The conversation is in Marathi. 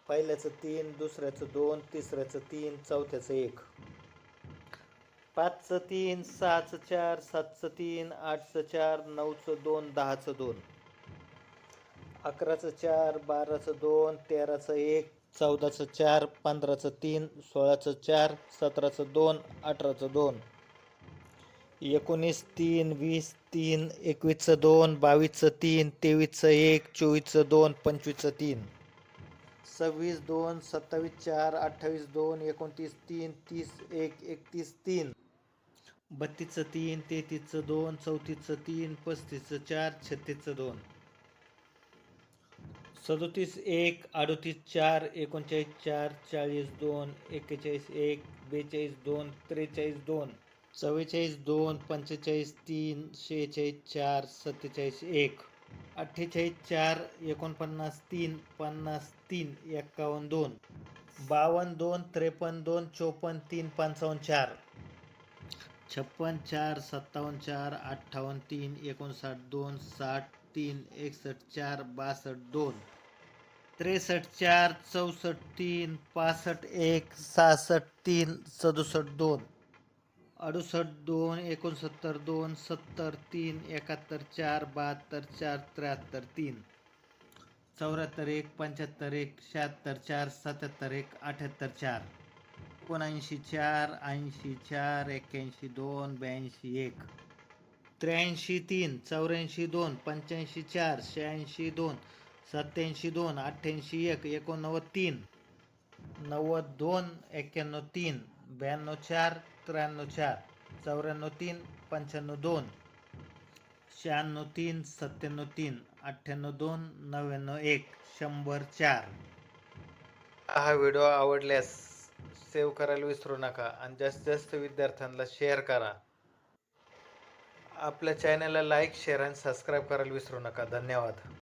पहिल्याचं 3, दुसऱ्याचं 2, तिसऱ्याचं 3, चौथ्याचं 1. 5चं 3, 6चं 4, 7चं 3, 8चं 4, 9चं 2, 10चं 2. 11चं 4, 12चं 2, 13चं 1, 14चं 4, 15चं 3, 16चं 4, 17चं 2, 18चं 2. 19 3, 20 3, 21चं 2, 22चं 3, 23चं 1, 24चं 2, 25चं 3. 26 2, 27 4, 28 2, 29 3, 30 1, 31 3. 32चं 3, 33चं 2, 34चं 3, 35चं 4, 36चं 2. 37 1, 38 4, 39 4, 40 2, 41 1, 42 2, 43 2. 44 2, 45 3, 46 4, 47 1. 48 4, 49 3, 50 3, 51 2. 52 2, 53 2, 54 3, 55 4. 56 4, 57 4, 58 3, 59 2, 60 3, 61 4, 62 2. 63 4, 64 3, 65 1, 66 3, 67 2. 68 2, 69 2, 70 3, 71 4, 72 4, 73 3. 74 1, 75 1, 76 4, 77 1, 78 4. 79 4, 80 4, 81 2, 82 1. 83 3, 84 2, 85 4, 86 2, 87 2, 88 1, 89 3. 92 91 3, 92 4, 93 4, 94 3, 95 2, 96 3, 97 3, 98 2, 99 1, 100 4. हा व्हिडिओ आवडल्यास सेव्ह करायला विसरू नका आणि जास्तीत जास्त विद्यार्थ्यांना शेअर करा. आपल्या चॅनलला लाईक, शेअर आणि सबस्क्राईब करायला विसरू नका. धन्यवाद.